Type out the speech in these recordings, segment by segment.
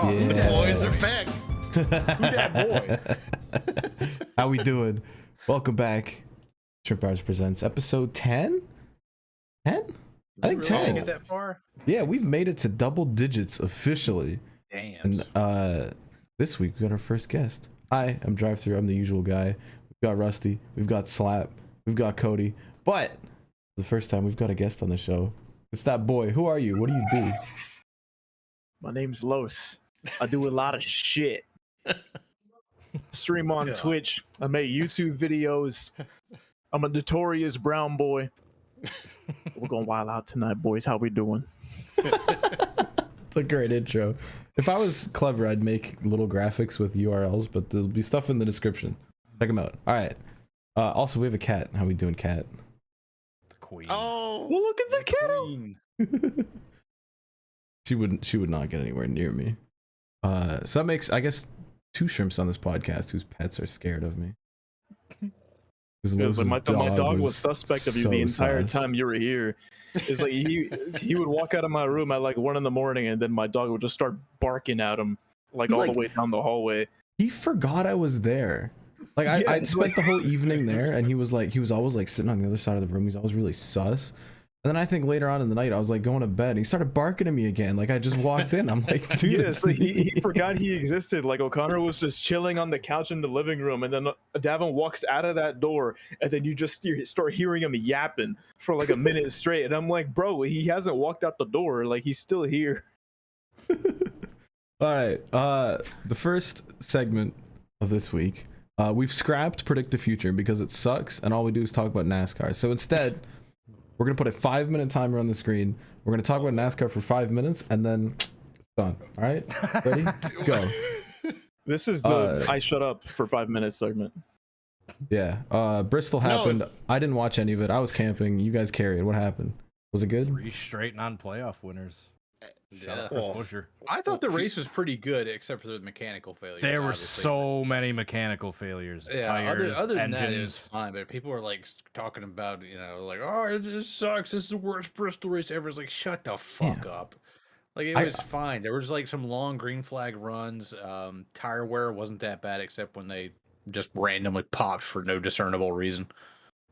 Yeah. Boys are back. Who that boy? How we doing? Welcome back. ShrimpHoursPresents episode 10? 10? I think Really 10. Get that far? Yeah, we've made it to double digits officially. Damn. And this week we got our first guest. Hi, I'm DriveThrough. I'm the usual guy. We've got Rusty. We've got Slap. We've got Cody. But the first time we've got a guest on the show. It's that boy. Who are you? What do you do? My name's Los. I do a lot of shit. Stream on Twitch. I make YouTube videos. I'm a notorious brown boy. We're gonna wild out tonight, boys. How we doing? It's a great intro. If I was clever, I'd make little graphics with URLs, but there'll be stuff in the description. Check them out. All right. Also, we have a cat. How we doing, cat? The queen. Oh, Well, look at the kiddo. Queen. She would not get anywhere near me. So that makes, I guess, two shrimps on this podcast whose pets are scared of me. Because like my dog was suspect of you so the entire sus. time you were here. It's like he would walk out of my room at like 1 a.m, and then my dog would just start barking at him like all the way down the hallway. He forgot I was there. Like Yeah, I it's spent like- the whole evening there, and he was always like sitting on the other side of the room. He's always really sus. And then I think later on in the night, I was like going to bed, and he started barking at me again. Like I just walked in. I'm like, dude, Yeah, it's so he forgot he existed. Like O'Connor was just chilling on the couch in the living room, and then Davin walks out of that door, and then you just start hearing him yapping for like a minute straight. And I'm like, bro, he hasn't walked out the door. Like he's still here. All right. The first segment of this week, we've scrapped Predict the Future because it sucks, and all we do is talk about NASCAR. So instead, we're gonna put a 5-minute timer on the screen. We're gonna talk about NASCAR for 5 minutes, and then it's done. All right, ready? Go. This is the I shut up for 5 minutes segment. Yeah. Bristol happened. I didn't watch any of it. I was camping. You guys carried. What happened? Was it good? 3 straight non-playoff winners. Shout out Chris Buescher. I thought the race was pretty good, except for the mechanical failures. There were obviously. so many mechanical failures. Yeah, Tires, other than that, it was engines. fine. But people were like talking about, like, oh, it just sucks. This is the worst Bristol race ever. It's like, shut the fuck up. Like, it was fine. There was like some long green flag runs. Tire wear wasn't that bad, except when they just randomly popped for no discernible reason.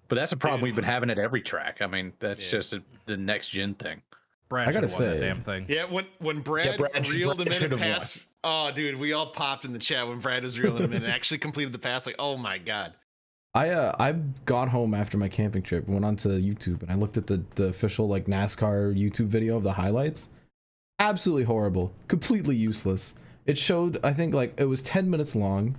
But that's a problem we've been having at every track. I mean, that's just the next gen thing. Brad I gotta should've won that say- damn thing. yeah. When Brad reeled him in should've and passed. Oh, dude, we all popped in the chat when Brad was reeling him in and actually completed the pass. Like, oh my god. I got home after my camping trip, went onto YouTube, and I looked at the official like NASCAR YouTube video of the highlights. Absolutely horrible, completely useless. It showed, I think, like it was 10 minutes long.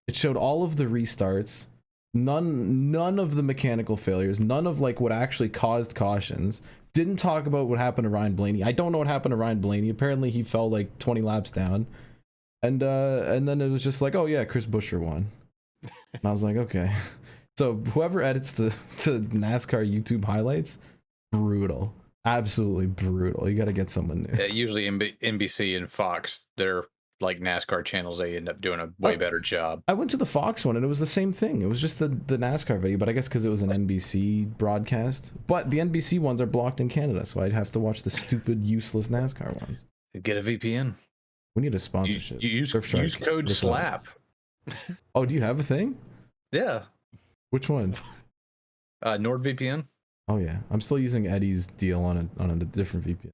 It showed all of the restarts, none of the mechanical failures, none of like what actually caused cautions. Didn't talk about what happened to Ryan Blaney. I don't know what happened to Ryan Blaney. Apparently he fell like 20 laps down. And then it was just like, oh yeah, Chris Buescher won. And I was like, okay. So whoever edits the NASCAR YouTube highlights, brutal. Absolutely brutal. You got to get someone new. Yeah, usually NBC and Fox, they're like NASCAR channels. They end up doing a way better job. I went to the Fox one and it was the same thing. It was just the NASCAR video, but I guess because it was an NBC broadcast. But the NBC ones are blocked in Canada, so I'd have to watch the stupid, useless NASCAR ones. Get a VPN. We need a sponsorship. You use Surfshark, code Rip SLAP. Oh, do you have a thing? Yeah. Which one? NordVPN. Oh yeah, I'm still using Eddie's deal on a different VPN.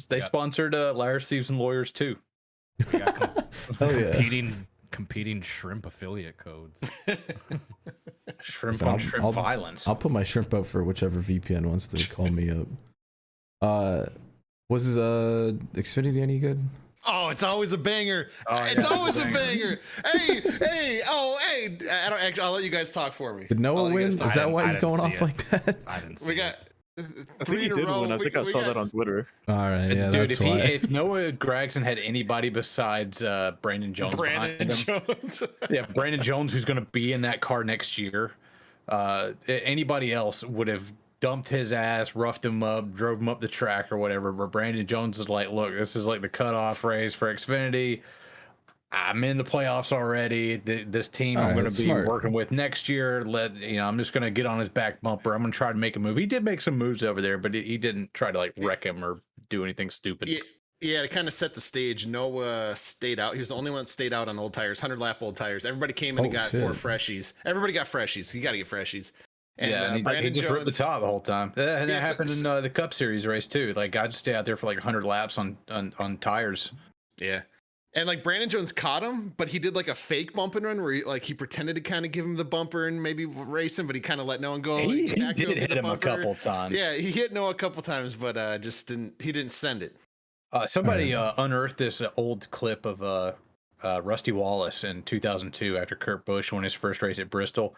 They sponsored Liars, Thieves, and Lawyers too. We got Oh yeah. competing shrimp affiliate codes. Shrimp So on shrimp violence. I'll put my shrimp out for whichever VPN wants to call me up. Was Xfinity any good? Oh, it's always a banger. Oh, It's yeah, always it's a a banger. Hey. I don't actually. I'll let you guys talk for me. Did Noah I'll let you win? guys Is talk. that why I he's didn't going see off it. like that? I didn't see We it. got I think three he in a did row. win. I think I saw that on Twitter. All right, yeah, Dude, that's why. if Noah Gragson had anybody besides Brandon Jones Brandon behind him, Jones. yeah, Brandon Jones, who's going to be in that car next year, anybody else would have dumped his ass, roughed him up, drove him up the track or whatever. But Brandon Jones is like, look, this is like the cutoff race for Xfinity. I'm in the playoffs already. This team I'm going to be working with next year. I'm just going to get on his back bumper. I'm going to try to make a move. He did make some moves over there, but he didn't try to like wreck him or do anything stupid. Yeah, to kind of set the stage, Noah stayed out. He was the only one that stayed out on old tires, 100-lap old tires. Everybody came in and got 4 freshies. Everybody got freshies. You got to get freshies. And, yeah, and he just ripped the top the whole time. And that happened in the Cup Series race too. Like, I just stay out there for like 100 laps on tires. Yeah. And like Brandon Jones caught him, but he did like a fake bump and run where he pretended to kind of give him the bumper and maybe race him, but he kind of let no one go. He did hit him a couple times. Yeah, he hit Noah a couple times, but he didn't send it. Somebody unearthed this old clip of Rusty Wallace in 2002 after Kurt Busch won his first race at Bristol.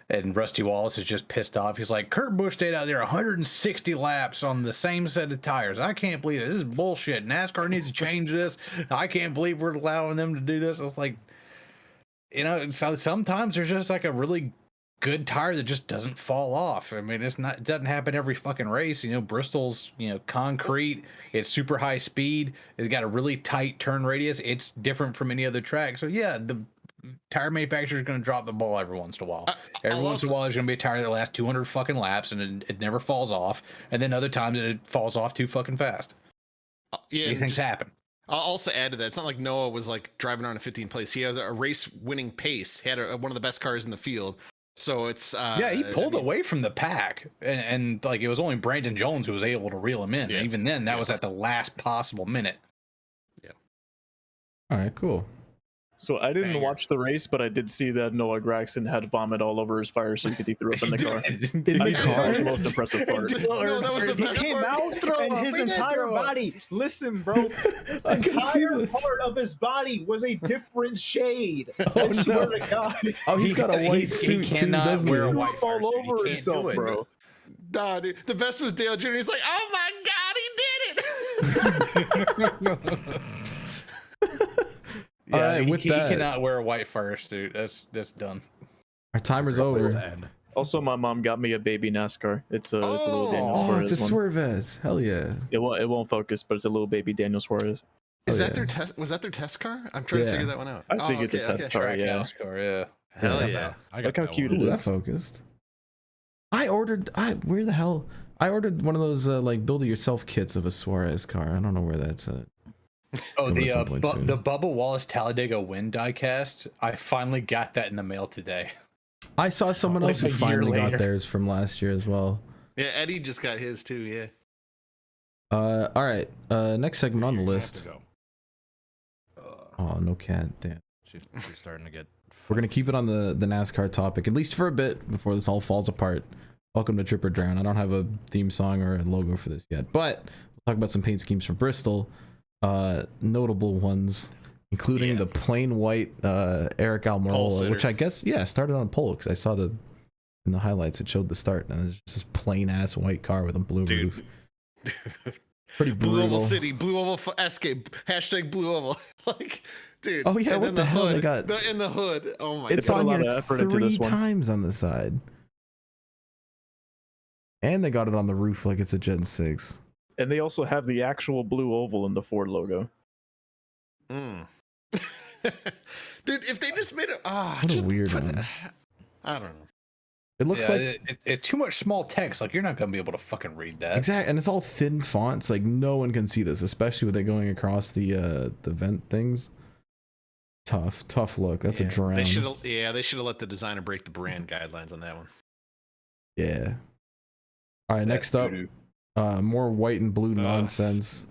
And Rusty Wallace is just pissed off. He's like, Kurt Busch stayed out there 160 laps on the same set of tires. I can't believe it. This is bullshit. NASCAR needs to change this. I can't believe we're allowing them to do this. I was like, so sometimes there's just like a really good tire that just doesn't fall off. I mean, it doesn't happen every fucking race. Bristol's, concrete. It's super high speed. It's got a really tight turn radius. It's different from any other track. So yeah, the tire manufacturer is going to drop the ball every once in a while. Every once in a while, there's going to be a tire that lasts 200 fucking laps and it never falls off. And then other times it falls off too fucking fast. Yeah, these things happen. I'll also add to that. It's not like Noah was like driving around in 15th place. He has a race-winning pace. He had one of the best cars in the field. So it's yeah, he pulled away from the pack, and like it was only Brandon Jones who was able to reel him in. Yeah. And even then, that was at the last possible minute. Yeah. All right, cool. So I didn't watch the race, but I did see that Noah Gragson had vomit all over his fire suit because he threw up in the car. I think that was the most impressive part. No, that was the best came part. out and his entire body. Listen, bro, his entire part of his body was a different shade. I swear to God. Oh, he's got a white suit he cannot too, wear a he? white fire all suit. over himself, bro. Nah, dude. The best was Dale Jr. He's like, oh my God, he did it. Yeah, all right, he cannot wear a white fire suit. That's done. Our timer's over. Also, my mom got me a baby NASCAR. It's a little Daniel Oh, Suarez it's a one. Suarez. Hell yeah. It won't focus, but it's a little baby Daniel Suarez. Is that their test? Was that their test car? I'm trying to figure that one out. I think it's a test car. Track Yeah. NASCAR, yeah. Hell yeah. Look how cute it Ooh, is. that focused. I ordered one of those like build-it-yourself kits of a Suarez car. I don't know where that's at. Oh, the Bubba Wallace Talladega Wind diecast. I finally got that in the mail today. I saw someone else who finally got theirs from last year as well. Yeah, Eddie just got his too. Yeah. All right. Next segment on the list. Oh, no cat. Damn. She's starting to get. We're gonna keep it on the NASCAR topic at least for a bit before this all falls apart. Welcome to Trip or Drown. I don't have a theme song or a logo for this yet, but we'll talk about some paint schemes from Bristol. Notable ones, including the plain white Eric Almirola, which I guess started on pole because I saw in the highlights it showed the start, and it's just this plain ass white car with a blue roof. Pretty brutal. Blue Oval City, Blue Oval Escape, hashtag Blue Oval. Like, dude. Oh yeah, what the hell hood, they got? In the hood. Oh my. It's God. on here 3 times on the side, and they got it on the roof like it's a Gen 6. And they also have the actual blue oval in the Ford logo. Dude, if they just made it, what a weird one. I don't know. It looks like it's too much small text. Like, you're not gonna be able to fucking read that. Exactly, and it's all thin fonts. Like, no one can see this, especially with it going across the vent things. Tough look. That's a drown. They should have let the designer break the brand guidelines on that one. Yeah. All right, next up. More white and blue nonsense.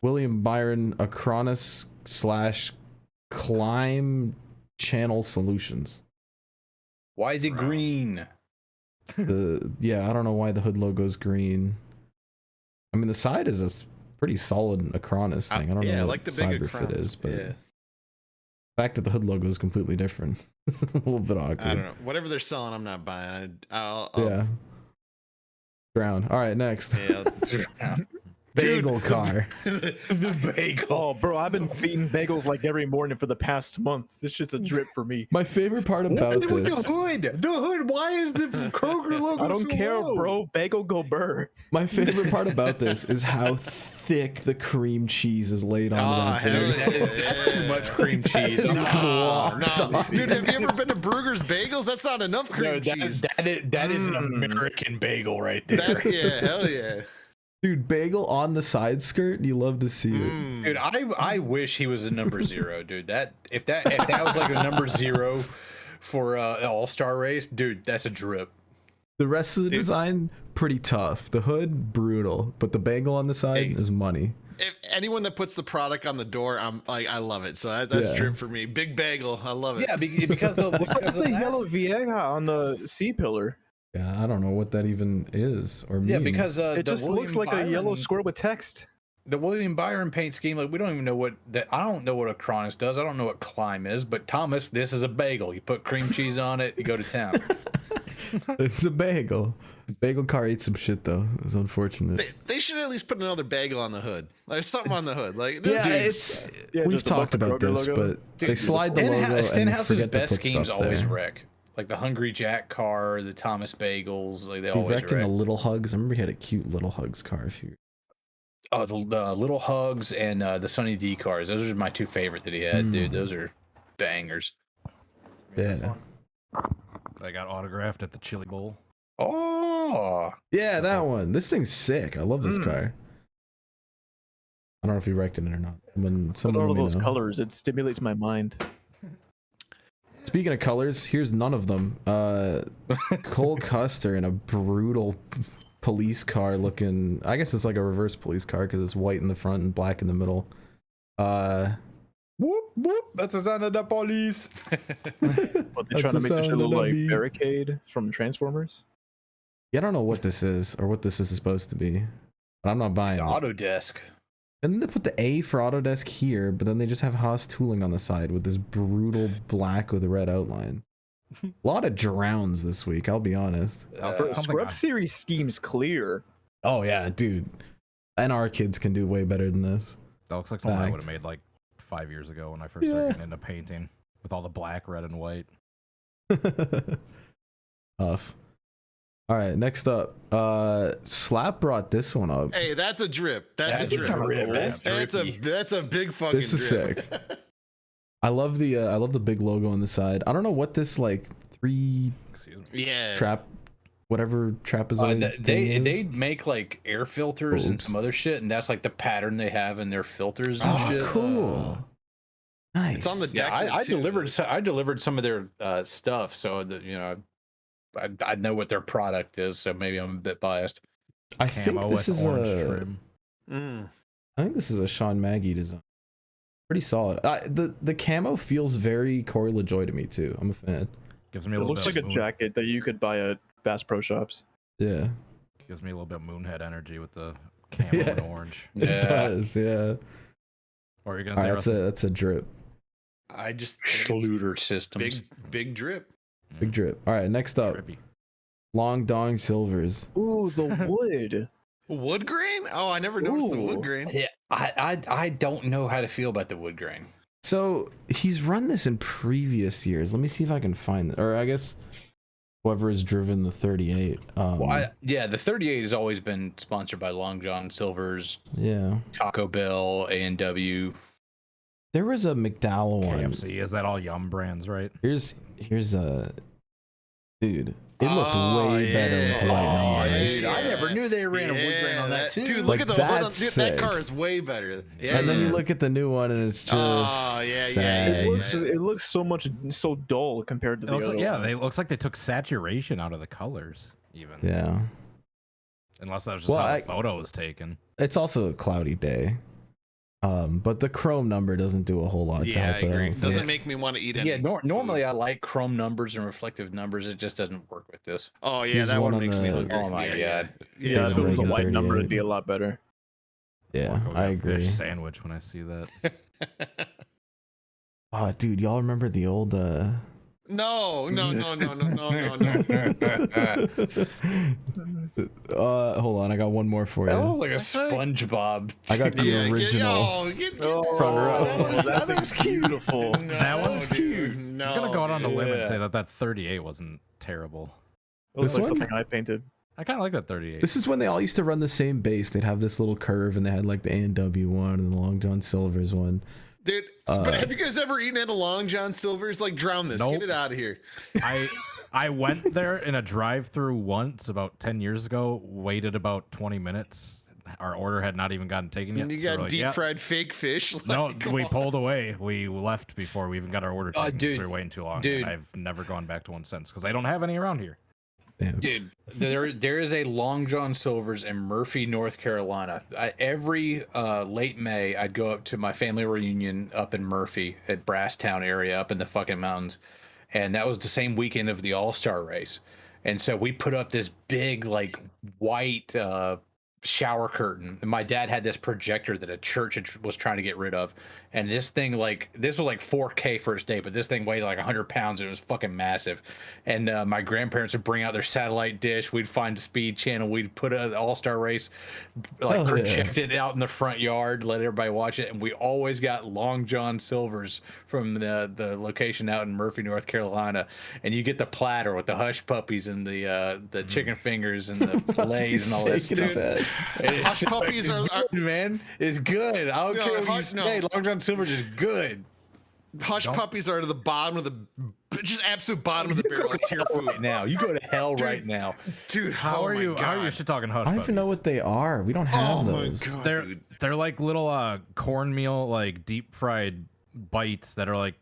William Byron Acronis / Climb Channel Solutions. Why is it green? I don't know why the hood logo is green. I mean, the side is a pretty solid Acronis thing. I don't know what the cyber fit is, but the fact that the hood logo is completely different. It's a little bit awkward. I don't know. Whatever they're selling, I'm not buying. Drown. All right, next. Yeah. Bagel car. The bagel. Oh, bro, I've been feeding bagels like every morning for the past month. This shit's a drip for me. My favorite part about this. The hood. Why is the Kroger logo? I don't care, low? bro. Bagel go burr. My favorite part about this is how thick the cream cheese is laid on that thing. That's too much cream cheese. No. Dude, have you ever been to Brugger's Bagels? That's not enough cream cheese. That is an American bagel right there. Yeah, hell yeah. Dude, bagel on the side skirt. You love to see it. Dude, I wish he was a number 0, dude. If that was like a number 0 for an all-star race, dude, that's a drip. The rest of the design, pretty tough. The hood, brutal, but the bagel on the side is money. If anyone that puts the product on the door, I'm like, I love it. So that's drip for me. Big bagel, I love it. Yeah, because of the yellow Vieja on the C pillar. Yeah, I don't know what that even is or means. Yeah, because it just looks like a yellow square with text. The William Byron paint scheme, like we don't even know what that. I don't know what a Cronus does. I don't know what Climb is. But Thomas, this is a bagel. You put cream cheese on it, you go to town. It's a bagel. Bagel car ate some shit though. It's unfortunate. They should at least put another bagel on the hood. There's something on the hood. Like we've talked about this, logo. but they slide the logo Stenhouse's and best to put schemes stuff always there. wreck. Like the Hungry Jack car, the Thomas bagels, like they We always wrecked in wreck. the Little Hugs. I remember he had a cute Little Hugs car. If you Oh, the Little Hugs and the Sunny D cars. Those are my 2 favorite that he had, dude. Those are bangers. Yeah. I got autographed at the Chili Bowl. Oh, Yeah, that one. This thing's sick. I love this car. I don't know if you wrecked it or not. When But someone all of let me those know. colors, it stimulates my mind. Speaking of colors, here's none of them. Cole Custer in a brutal police car looking. I guess it's like a reverse police car because it's white in the front and black in the middle. whoop whoop! That's the sound of the police. But they trying to make this shit look like Barricade from Transformers. Yeah, I don't know what this is or what this is supposed to be, but I'm not buying it. Autodesk. And then they put the A for Autodesk here, but then they just have Haas tooling on the side with this brutal black with a red outline. A lot of drowns this week, I'll be honest. Scrub Series scheme's clear. Oh yeah, dude. And our kids can do way better than this. That looks like something I would have made like 5 years ago when I first started getting into painting with all the black, red, and white. Tough. All right, next up, Slap brought this one up. Hey, that's a drip. That's a drip. That's a big fucking This is drip. sick. I love the big logo on the side. I don't know what this like 3 trap, whatever trapezoid. They make like air filters and some other shit, and that's like the pattern they have in their filters and shit. Cool. Nice. It's on the deck. I delivered some of their stuff, so that I know what their product is, so maybe I'm a bit biased. I think this is trim. I think this is a Sean Maggie design. Pretty solid. The camo feels very Corey LaJoy to me too. I'm a fan. Gives me It looks like a jacket that you could buy at Bass Pro Shops. Yeah. Gives me a little bit of Moonhead energy with the camo and orange. It does, yeah. Or are you gonna say that's a drip. I just Schluter systems. Big drip. Big drip. All right, next up. Trippy. Long Dong Silvers. Ooh, the wood. Wood grain? Oh, I never noticed the wood grain. Yeah, I don't know how to feel about the wood grain. So he's run this in previous years. Let me see if I can find it. Or I guess whoever has driven the 38. The 38 has always been sponsored by Long John Silver's. Yeah. Taco Bell, A&W. There was a McDowell one. KFC. Is that all Yum brands, right? Here's a dude. It looked way better with the white numbers. Dude, I never knew they ran a wood grain on that too. Dude, look at the that's dude, sick. that car is way better. Yeah, And then you look at the new one and it's just sad. It looks so dull compared to the other one. It looks like they took saturation out of the colors even. Yeah. Unless that was just how the photo was taken. It's also a cloudy day. But the chrome number doesn't do a whole lot. Yeah, I agree. It doesn't make me want to eat any. Yeah, normally I like chrome numbers and reflective numbers. It just doesn't work with this. Oh yeah, that one makes me hungry. Oh my god. Yeah, if it was a white number, it'd be a lot better. Yeah, I agree. Fish sandwich when I see that. Oh, dude, y'all remember the old No. hold on, I got one more for you. That looks like a SpongeBob. I got the original front row. That looks beautiful. That one's cute. No, I'm gonna go out on a limb and say that 38 wasn't terrible. It looks like This one? something I painted. I kind of like that 38. This is when they all used to run the same base. They'd have this little curve, and they had like the A&W one and the Long John Silver's one. Dude, but have you guys ever eaten at a Long John Silver's? Like, drown this. Nope. Get it out of here. I went there in a drive-through once about 10 years ago, waited about 20 minutes, our order had not even gotten taken yet. And you So we're got like, deep "Yeah." fried fake fish. No, Like, come we on. pulled away. We left before we even got our order taken. 'Cause dude, we were waiting too long. dude. And I've never gone back to one since because I don't have any around here. Damn. Dude, there is a Long John Silver's in Murphy, North Carolina. Every late May, I'd go up to my family reunion up in Murphy at Brasstown area, up in the fucking mountains, and that was the same weekend of the All-Star race. And so we put up this big, like, white shower curtain. And my dad had this projector that a church was trying to get rid of. And this thing, like, this was like 4K first day, but this thing weighed like 100 pounds. It was fucking massive. And my grandparents would bring out their satellite dish. We'd find the Speed Channel. We'd put an All-Star race, like, project it out in the front yard, let everybody watch it. And we always got Long John Silver's from the location out in Murphy, North Carolina. And you get the platter with the hush puppies and the chicken fingers and the fillets and all that stuff. Hush puppies are good, man. It's good. I don't care what you say. Long John Silver's is good. Hush puppies are to the bottom of the, just absolute bottom of the barrel of tier food. Right now, you go to hell right now, dude. How are you? How are you shit talking hush I don't puppies? even know what they are. We don't have those. God, they're dude. they're like little cornmeal, like deep fried bites that are like,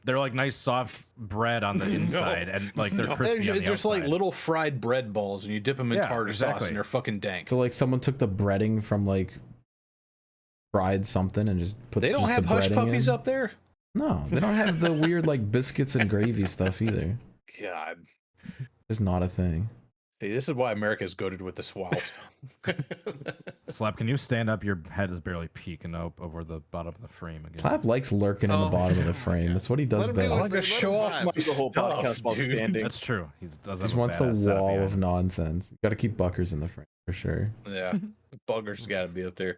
they're like nice soft bread on the inside, and like they're crispy they're on the just outside. like little fried bread balls, and you dip them in tartar sauce, and they're fucking dank. So like someone took the breading from like fried something and just put. They don't just have the hush breading puppies in. up there. No, they don't have the weird like biscuits and gravy stuff either. God, It's not a thing. see, this is why America is goated with the swallows. Slap, can you stand up? Your head is barely peeking up over the bottom of the frame again. Clap likes lurking in the bottom of the frame. That's what he does Let him be best. I like like to Let show him off vibe. my Do the whole stuff, podcast while dude. standing. That's true. He does. He Have a wants the badass setup wall behind of him. nonsense. You got to keep Buckers in the frame for sure. Yeah, buggers got to be up there.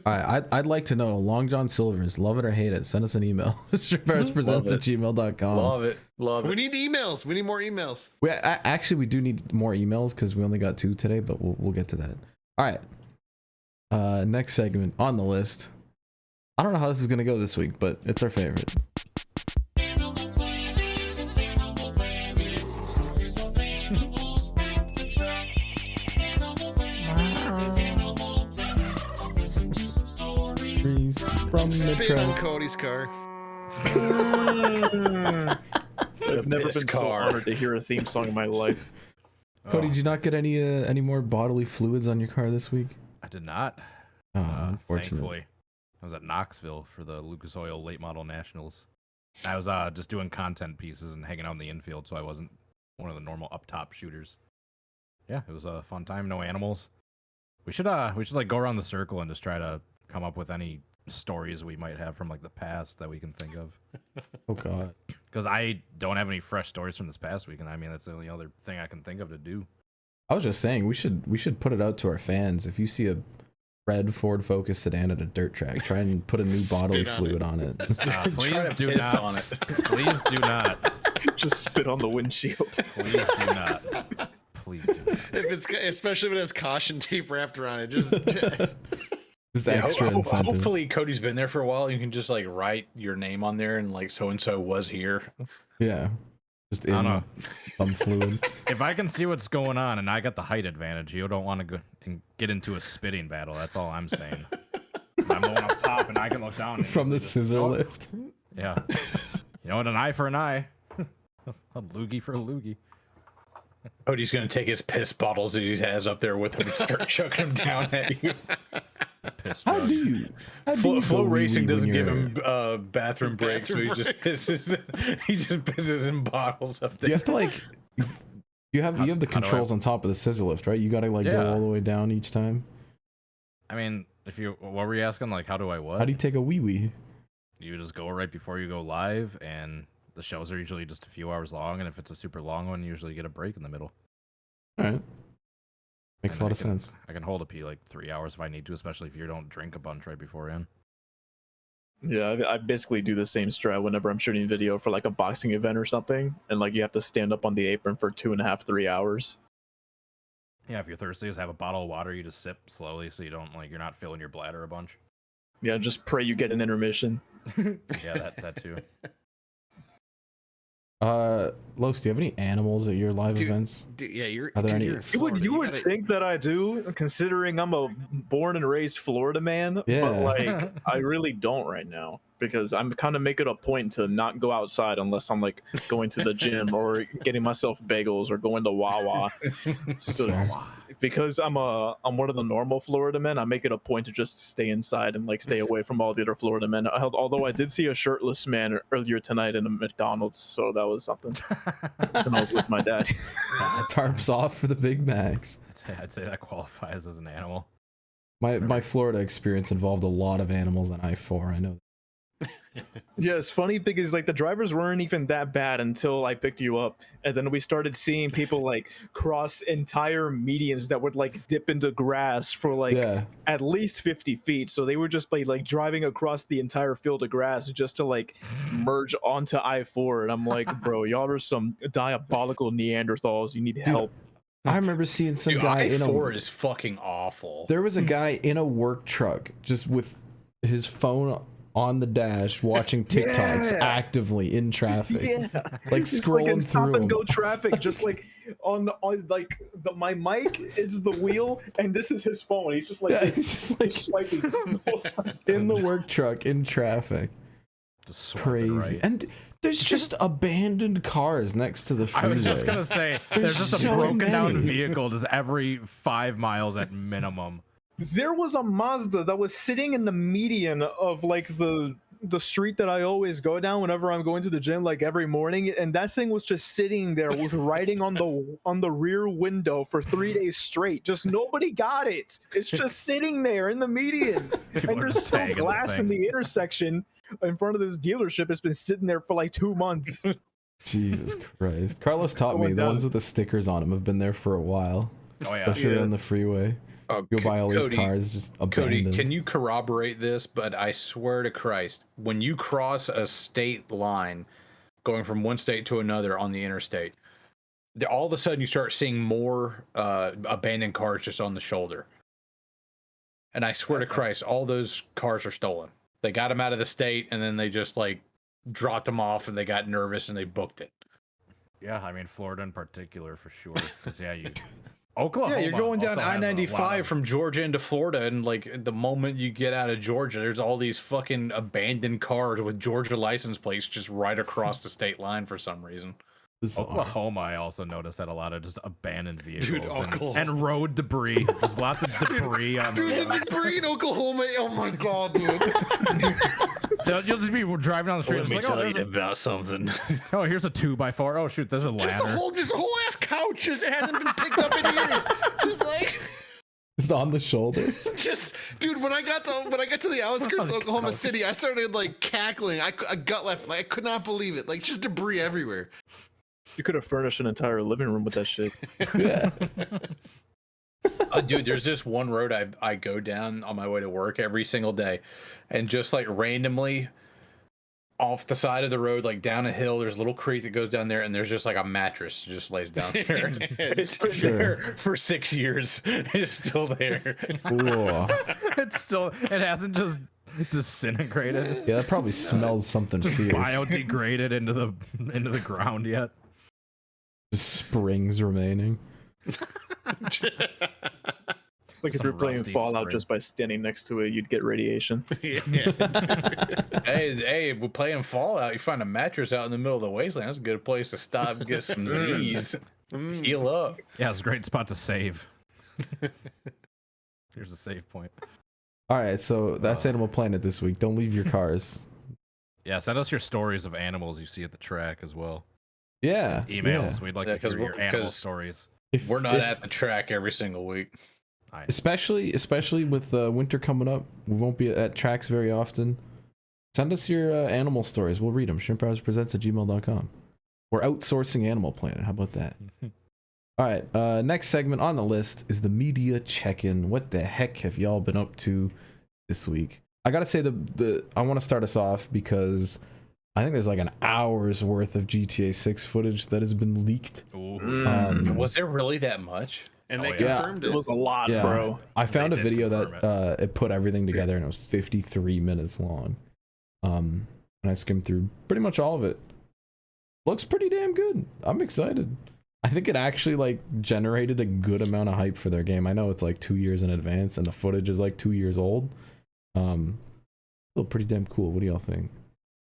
All right, I'd like to know, Long John Silver's, love it or hate it, send us an email. ShrimpHoursPresents@gmail.com. Love it, love We it. need emails. We need more emails. Actually, we do need more emails because we only got 2 today, but we'll get to that. All right. Next segment on the list. I don't know how this is gonna go this week, but it's our favorite. From the Spin on trunk. Cody's car. I've never This been so car. honored to hear a theme song in my life. Cody, Oh, did you not get any more bodily fluids on your car this week? I did not. Oh, unfortunately. Thankfully, I was at Knoxville for the Lucas Oil Late Model Nationals. I was just doing content pieces and hanging out in the infield, so I wasn't one of the normal up top shooters. Yeah, it was a fun time. No animals. We should like go around the circle and just try to come up with any stories we might have from like the past that we can think of. Oh god. Because I don't have any fresh stories from this past week, and I mean that's the only other thing I can think of to do. I was just saying we should put it out to our fans. If you see a red Ford Focus sedan at a dirt track, try and put a new bodily Spit on fluid it. on it. Please Try to do piss not. on it. Please do not. Just spit on the windshield. Please do not. Please do not. If it's especially if it has caution tape wrapped around it, just Just Yeah, extra incentive. hopefully Cody's been there for a while. You can just like write your name on there and like so and so was here. Yeah. Just I don't in know. some fluid. If I can see what's going on and I got the height advantage, you don't want to go and get into a spitting battle. That's all I'm saying. I'm the one up top and I can look down. And From the easily just- scissor oh, lift. Yeah. You know what? An eye for an eye. A loogie for a loogie. Cody's gonna take his piss bottles that he has up there with him and start chucking them down at you. Piss How jug. do you? How do Flow you go Racing wee-wee doesn't when give you're- him bathroom breaks, so he just pisses in bottles up there. You have to like. You have the How do I- controls on top of the scissor lift, right? You got to like go Yeah. all the way down each time. I mean, what were you asking? Like, how do I what? How do you take a wee wee? You just go right before you go live, and the shows are usually just a few hours long, and if it's a super long one, you usually get a break in the middle. All right. Makes And a lot I of can- sense. I can hold a pee like 3 hours if I need to, especially if you don't drink a bunch right beforehand. Yeah, I basically do the same strat whenever I'm shooting video for like a boxing event or something, and like you have to stand up on the apron for 2.5, 3 hours. Yeah, if you're thirsty, just have a bottle of water. You just sip slowly, so you don't you're not filling your bladder a bunch. Yeah, just pray you get an intermission. Yeah, that too. Los, do you have any animals at your live events? Yeah, Are there any? You would think that I do, considering I'm a born and raised Florida man. Yeah. But like, I really don't right now because I'm kind of making a point to not go outside unless I'm like going to the gym or getting myself bagels or going to Wawa. So because I'm one of the normal Florida men, I make it a point to just stay inside and like stay away from all the other Florida men. Although I did see a shirtless man earlier tonight in a McDonald's, so that was something. And I was with my dad. Tarps off for the Big Macs. I'd say that qualifies as an animal. My Florida experience involved a lot of animals on I-4. I know. Yeah, it's funny because like the drivers weren't even that bad until I picked you up, and then we started seeing people like cross entire medians that would like dip into grass for like at least 50 feet. So they were just like driving across the entire field of grass just to like merge onto I-4, and I'm like, bro, y'all are some diabolical Neanderthals. You need help. I remember seeing some guy in I-4 is fucking awful. There was a guy in a work truck just with his phone on the dash watching TikToks actively in traffic, like scrolling like through stop and go traffic, just like on like my mic is the wheel and this is his phone. He's just like he's just like swiping the whole time. In the work truck in traffic. Just crazy. right. And there's just abandoned cars next to the freeway. I was just gonna say, there's just so a broken down many. vehicle just every 5 miles at minimum. There was a Mazda that was sitting in the median of like the street that I always go down whenever I'm going to the gym, like every morning, and that thing was just sitting there with writing on the rear window for 3 days straight. Just nobody got it. It's just sitting there in the median, and there's still glass in the intersection in front of this dealership. It's been sitting there for like 2 months. Jesus Christ. Carlos taught me the ones with the stickers on them have been there for a while. Oh yeah, especially on the freeway. Go buy all these cars just abandoned. Cody, can you corroborate this? But I swear to Christ, when you cross a state line going from one state to another on the interstate, all of a sudden you start seeing more abandoned cars just on the shoulder. And I swear to Christ, all those cars are stolen. They got them out of the state and then they just like dropped them off and they got nervous and they booked it. Yeah, I mean Florida in particular for sure. Because Oklahoma. Yeah, you're going down I-95 from Georgia into Florida, and like the moment you get out of Georgia, there's all these fucking abandoned cars with Georgia license plates just right across the state line for some reason. Oklahoma, I also noticed had a lot of just abandoned vehicles and road debris. There's lots of debris on the road. The debris in Oklahoma. Oh my god, dude. You'll just be driving down the street. Let me tell you about something. Oh, here's a 2x4. Oh shoot, there's a ladder. Just a whole ass couch. Just it hasn't been picked up in years. Just like. Just on the shoulder. Just, dude, when I got to the outskirts of Oklahoma City, I started like cackling. I gut laugh. Like I could not believe it. Like just debris everywhere. You could have furnished an entire living room with that shit. Yeah. Dude, there's this one road I go down on my way to work every single day, and just like randomly off the side of the road, like down a hill, there's a little creek that goes down there, and there's just like a mattress that just lays down there. It's been there for 6 years. It's still there. It hasn't just disintegrated. Yeah, that probably smells something fierce. Biodegraded into the ground yet. Just springs remaining. It's like if you're playing Fallout just by standing next to it, you'd get radiation. Hey, we're playing Fallout. You find a mattress out in the middle of the wasteland. That's a good place to stop and get some Z's. Heal up. Yeah, it's a great spot to save. Here's a save point. All right, so that's Animal Planet this week. Don't leave your cars. Yeah, send us your stories of animals you see at the track as well. Yeah. Emails. Yeah. We'd like to hear your animal stories. We're not at the track every single week. Especially with winter coming up, we won't be at tracks very often. Send us your animal stories. We'll read them. ShrimpHoursPresents@gmail.com. We're outsourcing Animal Planet. How about that? All right. Next segment on the list is the media check-in. What the heck have y'all been up to this week? I gotta say I want to start us off because I think there's like an hour's worth of GTA 6 footage that has been leaked. Was there really that much? And they confirmed it. It was a lot, bro. I found a video that it put everything together, and it was 53 minutes long. And I skimmed through pretty much all of it. looks pretty damn good. I'm excited. I think it actually like generated a good amount of hype for their game. I know it's like 2 years in advance and the footage is like 2 years old. Still pretty damn cool. What do y'all think?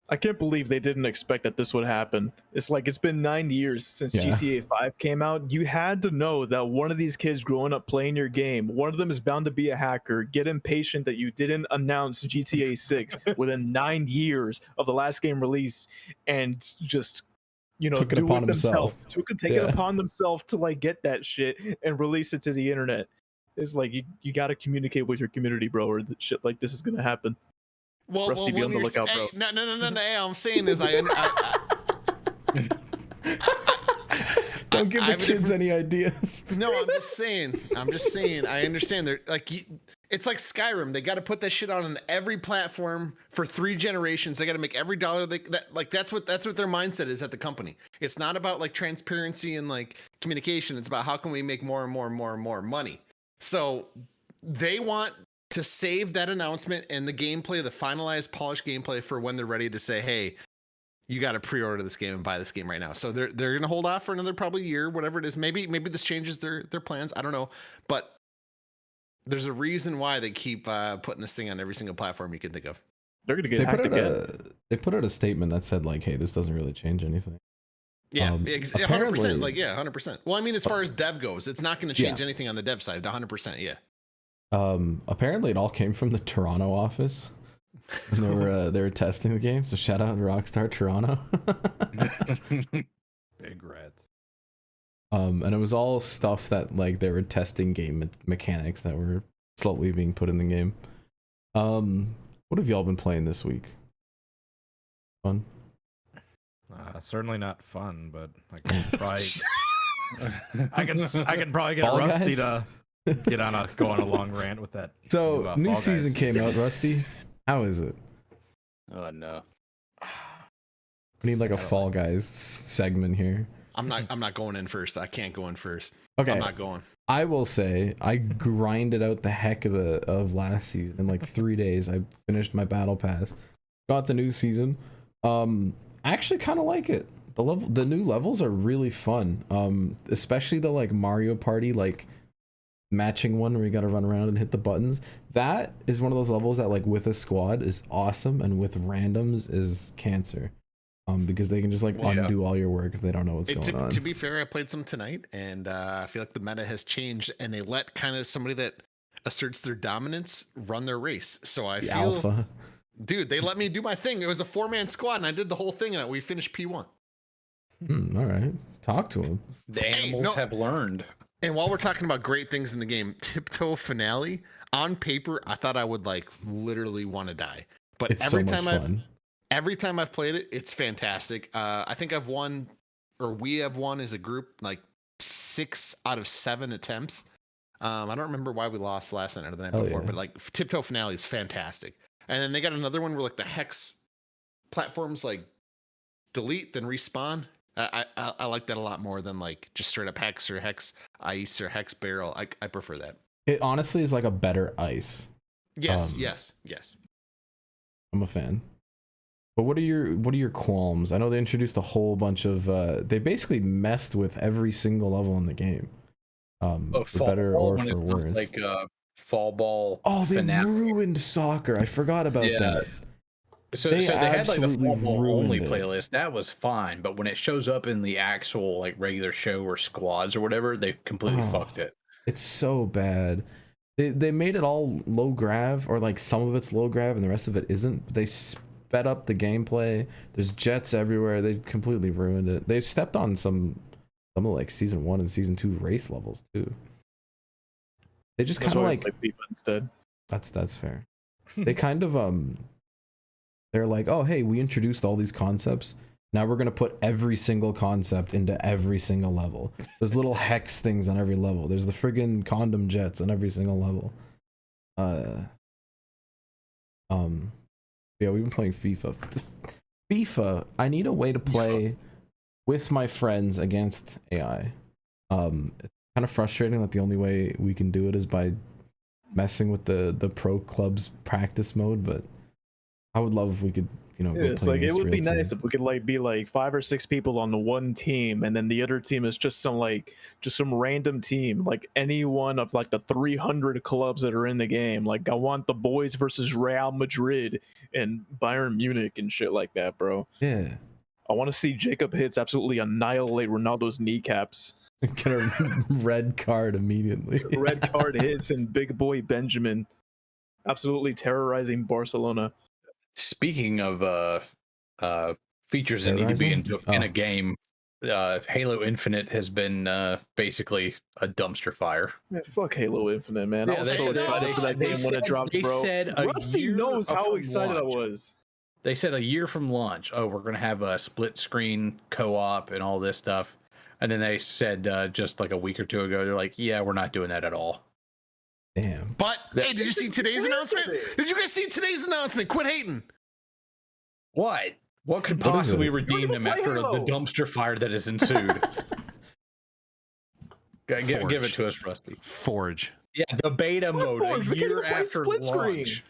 I can't believe they didn't expect that this would happen. It's like it's been 9 years since GTA 5 came out. You had to know that one of these kids growing up playing your game, one of them is bound to be a hacker, get impatient that you didn't announce GTA 6 within 9 years of the last game release, and just, you know, Took it do upon it themselves. himself. Take it upon themselves to like get that shit and release it to the internet. It's like you got to communicate with your community, bro, or shit like this is gonna happen. Well, Rusty, be on the lookout, bro. No. I'm saying is Don't give the kids any ideas. No, I'm just saying. I understand. They're like, it's like Skyrim. They got to put that shit on every platform for 3 generations. They got to make every dollar that's what their mindset is at the company. It's not about like transparency and like communication. It's about how can we make more and more and more and more money. So they want to save that announcement and the gameplay, the finalized, polished gameplay for when they're ready to say, hey, you got to pre-order this game and buy this game right now. So they're going to hold off for another probably year, whatever it is. Maybe this changes their plans. I don't know. But there's a reason why they keep putting this thing on every single platform you can think of. They're going to get hacked again. They put out a statement that said like, hey, this doesn't really change anything. Yeah, 100%. Like, yeah, 100%. Well, I mean, as far as dev goes, it's not going to change anything on the dev side. 100%. Yeah. Apparently it all came from the Toronto office when they were testing the game, so shout out to Rockstar Toronto. Big rats. And it was all stuff that like they were testing game mechanics that were slowly being put in the game. What have y'all been playing this week? Fun? Certainly not fun, but I can probably I can probably get Fall Rusty Guys? to go on a long rant with that. So new Fall season Guys. came out, Rusty. How is it? Oh no. We need like a Fall Guys segment here. I'm not going in first. I can't go in first. Okay. I'm not going. I will say I grinded out the heck of last season in like 3 days. I finished my battle pass, got the new season. I actually kind of like it. The new levels are really fun. Especially the like Mario Party like matching one where you got to run around and hit the buttons. That is one of those levels that like with a squad is awesome, and with randoms is cancer. Because they can just like undo all your work if they don't know what's going on. To be fair, I played some tonight, and I feel like the meta has changed, and they let kind of somebody that asserts their dominance run their race. So I feel, alpha. Dude, they let me do my thing. It was a 4-man squad, and I did the whole thing, and we finished P1. All right, talk to him. The animals have learned. And while we're talking about great things in the game, Tiptoe Finale, on paper, I thought I would like literally want to die. But It's so much fun. Every time I've played it, it's fantastic. I think we have won as a group like 6 out of 7 attempts. I don't remember why we lost last night or the night before, but like Tiptoe Finale is fantastic. And then they got another one where like the hex platforms like delete then respawn. I like that a lot more than like just straight up hex or hex ice or hex barrel. I prefer that. It honestly is like a better ice. Yes. I'm a fan. But what are your qualms? I know they introduced a whole bunch of they basically messed with every single level in the game. For better or for worse. Like fall ball. Oh, they finale. ruined soccer. I forgot about that. So they had like the fall ball only ruined it. playlist. That was fine, but when it shows up in the actual like regular show or squads or whatever, they completely fucked it. It's so bad. They made it all low grav, or like some of it's low grav and the rest of it isn't. But they sped up the gameplay. There's jets everywhere. They completely ruined it. They've stepped on some of like season 1 and season 2 race levels too. They just kind of like FIFA instead. That's fair. They kind of they're like, oh hey, we introduced all these concepts. Now we're gonna put every single concept into every single level. There's little hex things on every level. There's the friggin' condom jets on every single level. Yeah, we've been playing FIFA. FIFA, I need a way to play with my friends against AI. It's kind of frustrating that the only way we can do it is by messing with the pro club's practice mode, but I would love if we could go It's play like it against would be real nice teams. if we could like be like 5 or 6 people on the one team, and then the other team is just some random team, like any one of like the 300 clubs that are in the game. Like I want the boys versus Real Madrid and Bayern Munich and shit like that, bro. Yeah. I want to see Jacob Hitz absolutely annihilate Ronaldo's kneecaps. Get a red card immediately. Red card hits and big boy Benjamin absolutely terrorizing Barcelona. Speaking of features that need to be in a game, Halo Infinite has been basically a dumpster fire. Man, fuck Halo Infinite, man. Yeah, I was they so said- excited for that they game when it said- dropped, they bro. said a Rusty year knows how from excited I launch. was. They said a year from launch, oh, we're going to have a split screen co-op and all this stuff. And then they said just like a week or two ago, they're like, yeah, we're not doing that at all. Damn. But hey, did you see today's announcement? Did you guys see today's announcement? Quit hating. What? What could What is possibly it? redeem You don't them even play after the Halo. dumpster fire that has ensued? Give it Forge. to us, Rusty. Forge. Yeah, the beta mode Forge, a we can't year even play after split screen. launch.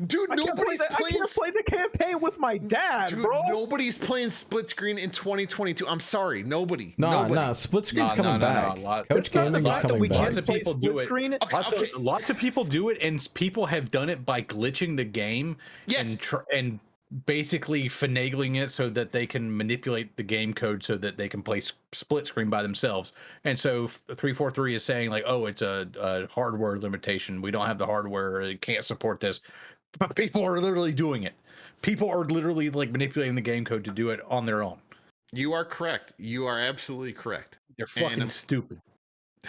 Dude, I can't play the campaign with my dad, Dude, bro. nobody's playing split screen in 2022. I'm sorry, nobody. Nah, nobody. nah. Split screen's No, coming no, no, back. no. Lot- Couch It's not the gaming is fact that coming we back. can't Lots of play people split do it. screen. Okay, Lots of people do it, and people have done it by glitching the game Yes. and basically finagling it so that they can manipulate the game code so that they can play split screen by themselves. And so 343 is saying like, oh, it's a hardware limitation. We don't have the hardware. It can't support this. But people are literally doing it. People are literally like manipulating the game code to do it on their own. You are correct. You are absolutely correct. They're fucking I'm- stupid.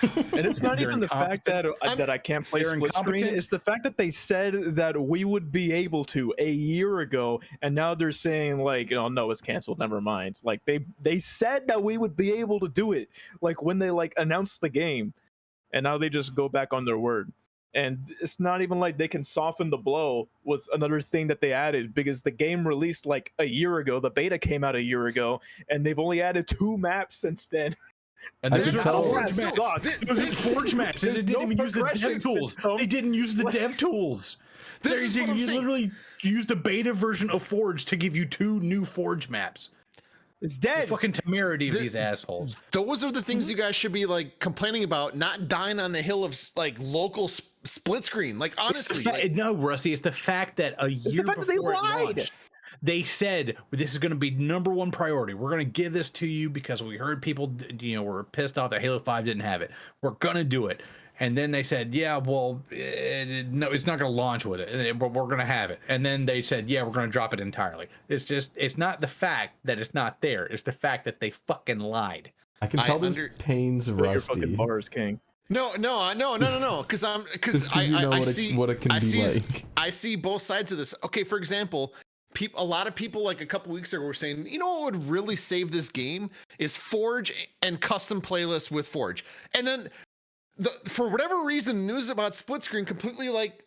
And it's not They're even the fact that I can't play They're split screen. incompetent. It's the fact that they said that we would be able to a year ago, and now they're saying like, oh no, it's canceled. Never mind. Like they said that we would be able to do it, like when they like announced the game, and now they just go back on their word. And it's not even like they can soften the blow with another thing that they added, because the game released like a year ago. The beta came out a year ago, and they've only added 2 maps since then. And I those can are tell- Forge That maps. sucks. Those are Forge maps. They There's didn't no even use the progression dev tools. system. They didn't use the dev tools. This is what I'm you saying. literally used the beta version of Forge to give you 2 new Forge maps. It's The dead. fucking temerity of these assholes. Those are the things you guys should be like complaining about, not dying on the hill of like local split screen. Like honestly, like, No, Rusty, it's the fact that a year fact that they before it lied. launched, they said this is going to be #1 priority. We're going to give this to you because we heard people, were pissed off that Halo 5 didn't have it. We're going to do it. And then they said, yeah, well, no, it's not going to launch with it, but we're going to have it. And then they said, yeah, we're going to drop it entirely. It's not the fact that it's not there. It's the fact that they fucking lied. I can tell this pains Put your fucking Rusty. bars, King. no, because Just 'cause you know what it can I be see, like. I see both sides of this. Okay, for example, a lot of people like a couple weeks ago were saying, you know what would really save this game is Forge and custom playlists with Forge, and then for whatever reason, news about split screen completely like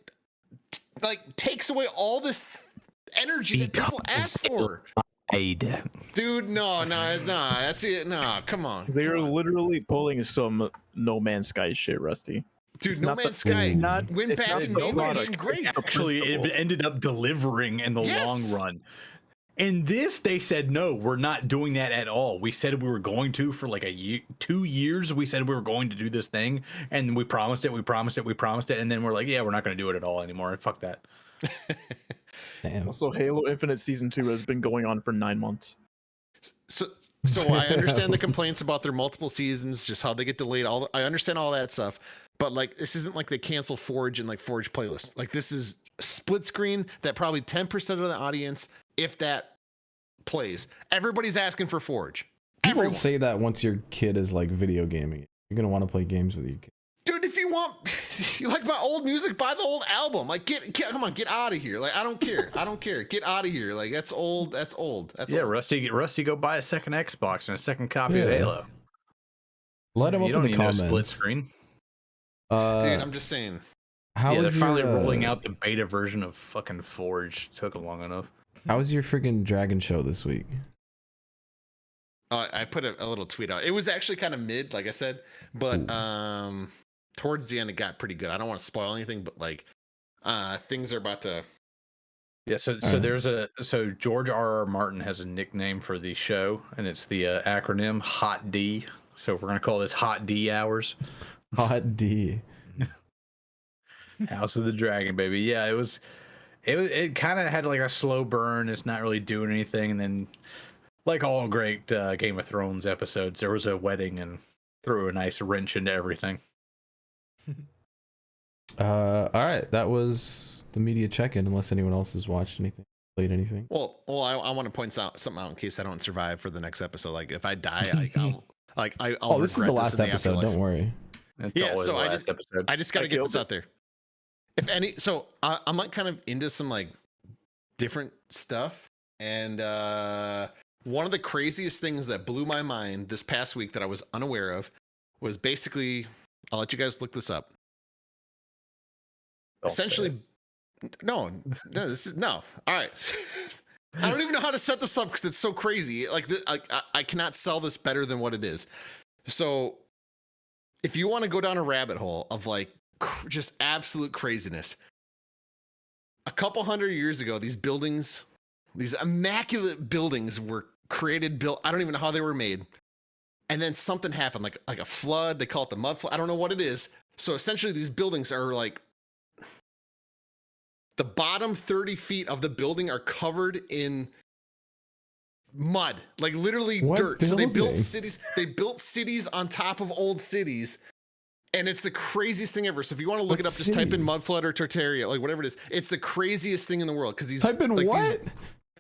takes away all this energy that people ask for. Dude, no, that's it. No, come on. They're come on. literally pulling some No Man's Sky shit, Rusty. Dude, it's No not the- Man's Sky it's not- went it's back not and the made product. it great. Actually, it ended up delivering in the Yes. long run. And this, they said, no, we're not doing that at all. We said we were going to for like 2 years. We said we were going to do this thing, and we promised it. And then we're like, yeah, we're not going to do it at all anymore. Fuck that. Damn. Also, Halo Infinite Season 2 has been going on for 9 months. So I understand the complaints about their multiple seasons, just how they get delayed. I understand all that stuff, but like this isn't like they cancel Forge and like Forge playlists. Like this is split screen that probably 10% of the audience, if that, plays. Everybody's asking for Forge. People Everyone. say that once your kid is like video gaming, you're gonna want to play games with your kid. Dude, if you want, you like my old music, buy the old album. Like come on, get out of here. Like I don't care. Get out of here. Like that's old. That's old. Yeah, Rusty, go buy a second Xbox and a second copy of Yeah. Halo. Let him You up don't in the need no comments. split screen. Dude, Uh, I'm just saying. how Yeah, they're was finally your, rolling out the beta version of fucking Forge. Took long enough. How was your freaking Dragon show this week? I put a little tweet out. It was actually kind of mid, like I said, but towards the end it got pretty good. I don't want to spoil anything, but like things are about to Yeah, so George R.R. Martin has a nickname for the show, and it's the acronym Hot D. So we're gonna call this Hot D Hours. Hot D. House of the Dragon, baby. Yeah, it kind of had like a slow burn. It's not really doing anything, and then, like all great Game of Thrones episodes, there was a wedding and threw a nice wrench into everything. All right, that was the media check-in. Unless anyone else has watched anything, played anything. Well, I want to point something out in case I don't survive for the next episode. Like if I die, I'll This is the last episode. Don't worry. So I just got to get this out there. If any, so I'm like kind of into some like different stuff, and one of the craziest things that blew my mind this past week that I was unaware of was basically, I'll let you guys look this up. Essentially, no, this is no. All right. I don't even know how to set this up because it's so crazy. Like, I cannot sell this better than what it is. So, if you want to go down a rabbit hole of like just absolute craziness, a couple hundred years ago, these buildings, these immaculate buildings were created, built. I don't even know how they were made. And then something happened, like a flood. They call it the mud flood. I don't know what it is. So essentially, these buildings are like, the bottom 30 feet of the building are covered in mud, like literally dirt. Building? So they built cities on top of old cities. And it's the craziest thing ever. So if you want to look it up, just type in mud flood or Tartaria, like whatever it is. It's the craziest thing in the world. Because these type in like, what?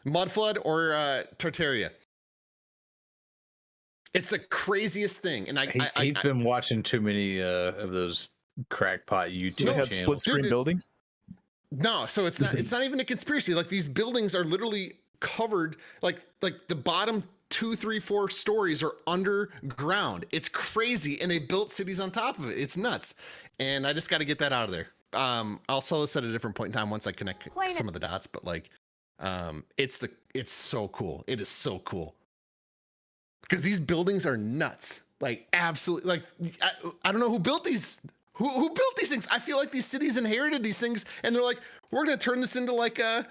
Mud flood or Tartaria. It's the craziest thing. And he's been watching too many of those crackpot YouTube channels. Split screen buildings? No, so it's not even a conspiracy. Like these buildings are literally covered, like the bottom 2, 3, 4 stories are underground. It's crazy, and they built cities on top of it. It's nuts, and I just got to get that out of there. I'll sell this at a different point in time once I connect some of the dots. But like, it's so cool. It is so cool because these buildings are nuts. Like absolutely. Like I don't know who built these. Who built these things? I feel like these cities inherited these things, and they're like, we're gonna turn this into like a,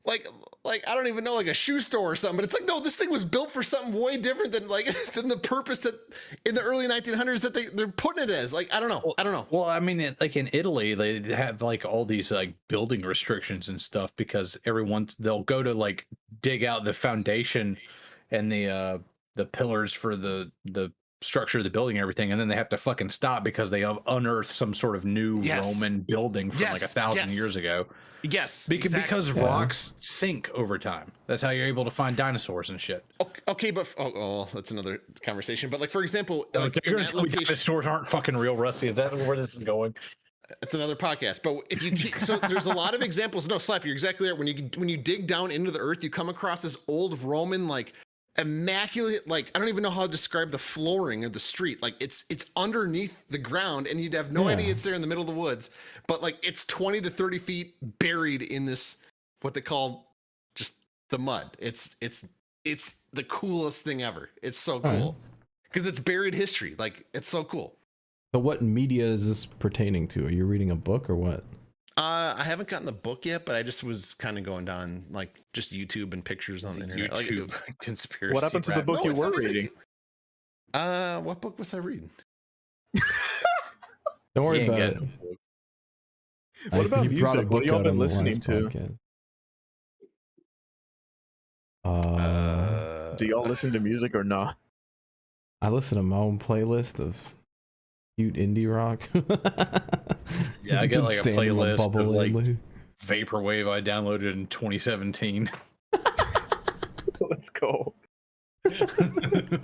like I don't even know, like a shoe store or something. But it's like, no, this thing was built for something way different than than the purpose that in the early 1900s that they're putting it as. Like I don't know. Well, I mean, like in Italy, they have like all these like building restrictions and stuff because they'll go to like dig out the foundation and the pillars for the structure of the building and everything, and then they have to fucking stop because they have unearthed some sort of new Roman building from like 1,000 years ago. Yes, because rocks sink over time. That's how you're able to find dinosaurs and shit. Okay, but that's another conversation. But like for example, dinosaurs aren't fucking real, Rusty. Is that where this is going? It's another podcast. But if you so there's a lot of examples. No, Slap, you're exactly right. When you dig down into the earth, you come across this old Roman like immaculate, like I don't even know how to describe the flooring of the street. Like it's underneath the ground and you'd have no idea it's there in the middle of the woods, but like it's 20 to 30 feet buried in this what they call just the mud. It's the coolest thing ever. It's so cool because it's buried history. Like it's so cool. So what media is this pertaining to? Are you reading a book or what? I haven't gotten the book yet, but I just was kind of going down like just YouTube and pictures on the internet. YouTube like, conspiracy. What happened to the book you were reading? What book was I reading? Don't worry about it. What about music? What have y'all been listening to? Do y'all listen to music or not? I listen to my own playlist of cute indie rock. Yeah, I got like a playlist of like vaporwave I downloaded in 2017. Let's go. I think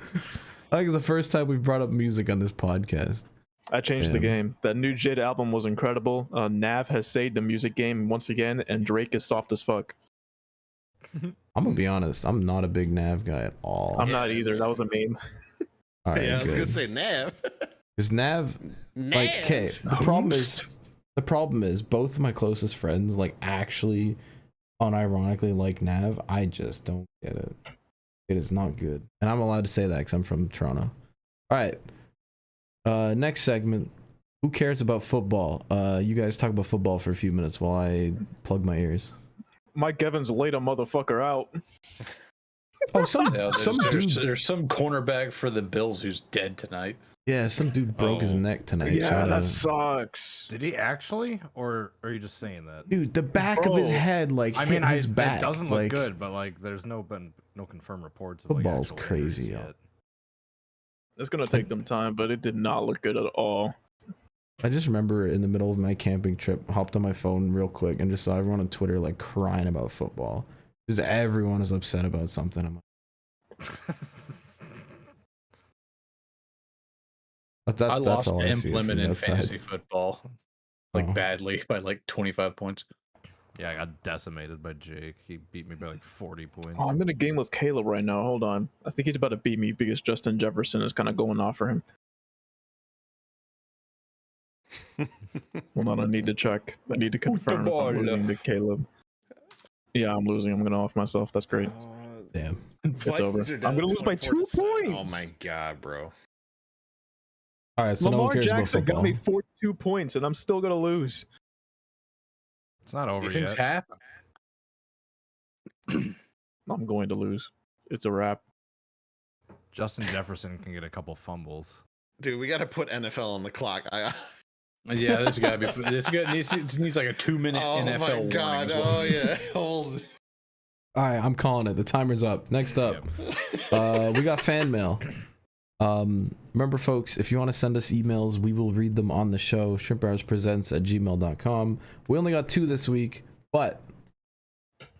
it's the first time we've brought up music on this podcast. I changed the game. That new Jid album was incredible. Nav has saved the music game once again, and Drake is soft as fuck. I'm gonna be honest, I'm not a big Nav guy at all. I'm not either. That was a meme. All right, I was gonna say Nav. Because Nav, like, okay, the problem is both of my closest friends like actually unironically like Nav. I just don't get it. It is not good, and I'm allowed to say that because I'm from Toronto. All right, next segment. Who cares about football? You guys talk about football for a few minutes while I plug my ears. Mike Evans laid a motherfucker out. Oh, some Yeah, dude. there's some cornerback for the Bills who's dead tonight. Yeah, some dude broke his neck tonight. Yeah, that sucks. Did he actually, or are you just saying that? Dude, the back of his head, like, I mean, hit his back. it doesn't look like, good, but like, there's no confirmed reports of like, Football's actual crazy, injuries yo. yet. It's gonna take them time, but it did not look good at all. I just remember in the middle of my camping trip, hopped on my phone real quick and just saw everyone on Twitter like crying about football. Just everyone is upset about something. I'm like, but I lost all to I see from implement the in outside. fantasy football, like Oh. badly by like 25 points. Yeah, I got decimated by Jake. He beat me by like 40 points. Oh, I'm in a game with Caleb right now. Hold on. I think he's about to beat me because Justin Jefferson is kind of going off for him. Hold on, I need to check. I need to confirm if I'm losing to Caleb. Yeah, I'm losing. I'm gonna off myself. That's great. Damn. It's over. Vikings are I'm down gonna lose by 2 24-7. Oh points. my god, bro. All right, so no Lamar one cares Jackson about got me football. 42 points, and I'm still gonna lose. It's not over These things yet. happen. I'm going to lose. It's a wrap. Justin Jefferson can get a couple fumbles. Dude, we gotta put NFL on the clock. Yeah, this gotta be. It needs like a 2-minute Oh NFL my warning god. as well. Oh yeah. Hold. All right, I'm calling it. The timer's up. Next up, we got fan mail. Remember, folks, if you want to send us emails, we will read them on the show. ShrimpHoursPresents@gmail.com. We only got 2 this week, but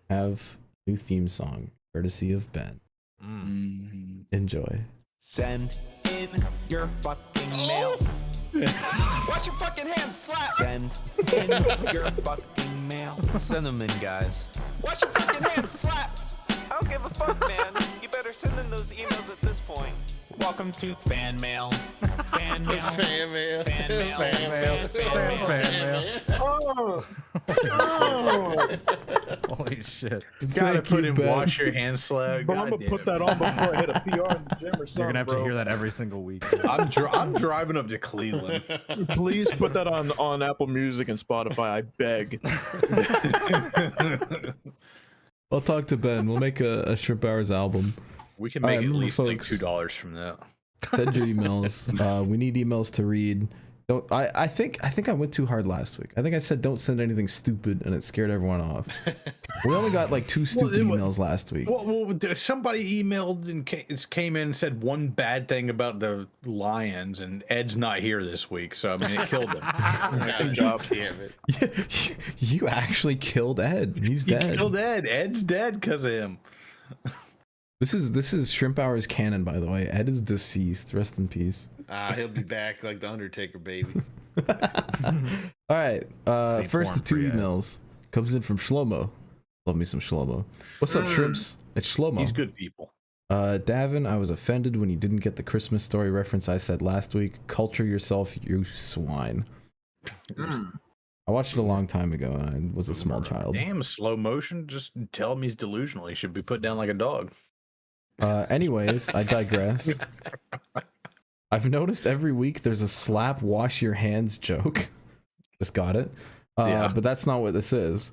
have a new theme song courtesy of Ben. Enjoy. Send in your fucking mail. Wash your fucking hands, slap. Send in your fucking mail. Send them in, guys. Wash your fucking hands, slap. I don't give a fuck, man. You better send in those emails at this point. Welcome to fan mail. Fan mail. Fan mail. Fan mail. Fan mail. Oh. Holy shit. Gotta put in Ben. wash your hands slap. Bro, I'm gonna put that on before I hit a PR in the gym or something. You're gonna have bro. to hear that every single week. I'm driving up to Cleveland. Please put that on Apple Music and Spotify. I beg. I'll talk to Ben. We'll make a Shrimp Hours album. We can make at remember, least like folks. $2 from that. Send your emails. We need emails to read. Don't. I think I went too hard last week. I think I said don't send anything stupid, and it scared everyone off. We only got like 2 stupid emails last week. Well, somebody emailed and came in and said one bad thing about the Lions, and Ed's not here this week, so I mean it killed him. Good job. Damn it. You actually killed Ed. He's He dead. killed Ed. Ed's dead because of him. This is Shrimp Hours canon, by the way. Ed is deceased. Rest in peace. He'll be back like the Undertaker, baby. All right. Stay First warm of 2 for you, Ed. emails comes in from Shlomo. Love me some Shlomo. What's up, Shrimps? It's Shlomo. He's good people. Davin, I was offended when you didn't get the Christmas story reference I said last week. Culture yourself, you swine. I watched it a long time ago, and I was a small child. Damn, slow motion. Just tell him he's delusional. He should be put down like a dog. Anyways, I digress. I've noticed every week there's a slap wash your hands joke. Just got it. Yeah. But that's not what this is.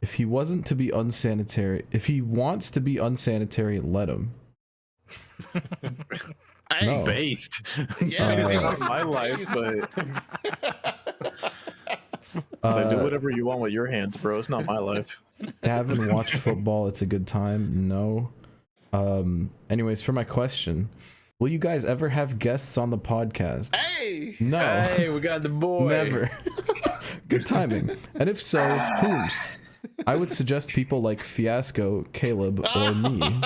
If he wants to be unsanitary, let him. I No. ain't Based. Yeah, It's it's not my life, So do whatever you want with your hands, bro. It's not my life. Davin, watch football. It's a good time. No. Anyways, for my question, will you guys ever have guests on the podcast? Hey! No. Hey, we got the boy. Never. Good timing. And if so, who's? I would suggest people like Fiasco, Caleb, or me.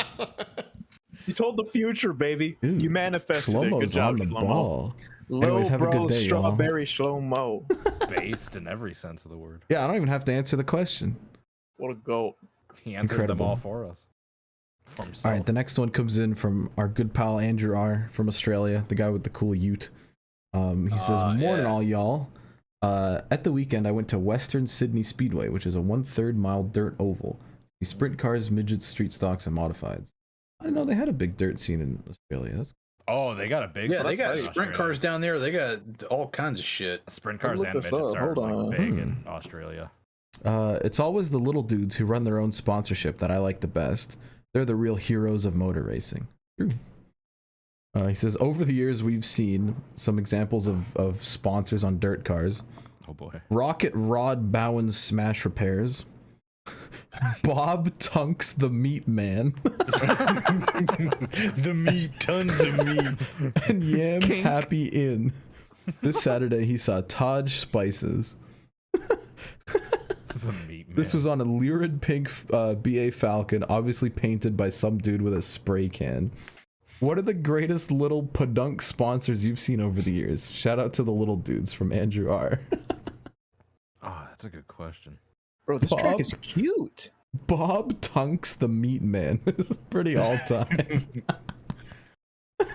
You told the future, baby. Dude, You manifested it. Good Shlomo's job, on the Shlomo. ball. Lil Anyways, have a bro, good day, y'all. strawberry Shlomo. Based in every sense of the word. Yeah, I don't even have to answer the question. What a goat. He answered Incredible. them all for us. For himself. All right, the next one comes in from our good pal Andrew R. from Australia, the guy with the cool ute. He says, "Morning, yeah. all y'all. At the weekend, I went to Western Sydney Speedway, which is a 1/3 mile dirt oval. See sprint cars, midgets, street stocks, and modifieds. I didn't know they had a big dirt scene in Australia. That's Oh, they got a big. Yeah, they that's got tight in sprint Australia. cars down there. They got all kinds of shit. Sprint Let me cars look and this midgets up. are Hold on. like big in Australia. It's always the little dudes who run their own sponsorship that I like the best. They're the real heroes of motor racing. True. He says, over the years, we've seen some examples of sponsors on dirt cars. Oh boy. Rocket Rod Bowen's Smash Repairs. Bob Tunks the Meat Man. The meat, tons of meat. And Yam's Happy Inn. This Saturday, he saw Taj Spices. The meat man. This was on a lurid pink BA Falcon, obviously painted by some dude with a spray can. What are the greatest little podunk sponsors you've seen over the years? Shout out to the little dudes from Andrew R. Oh, that's a good question. Bro, this track is cute. Bob Tunks the Meat Man. This is pretty all time. Oh,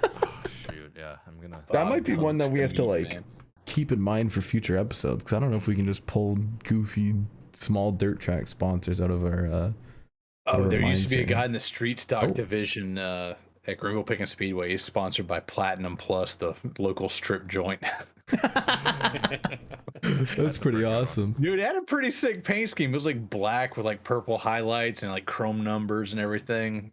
shoot, yeah, I'm gonna. That might be one that we have to like Man. keep in mind for future episodes, because I don't know if we can just pull goofy small dirt track sponsors out of our There used to be a mindset. guy in the street stock Oh. division at Greenville Pick and Speedway. He's sponsored by Platinum Plus, the local strip joint. That's pretty awesome. Dude, it had a pretty sick paint scheme. It was like black with like purple highlights and like chrome numbers and everything.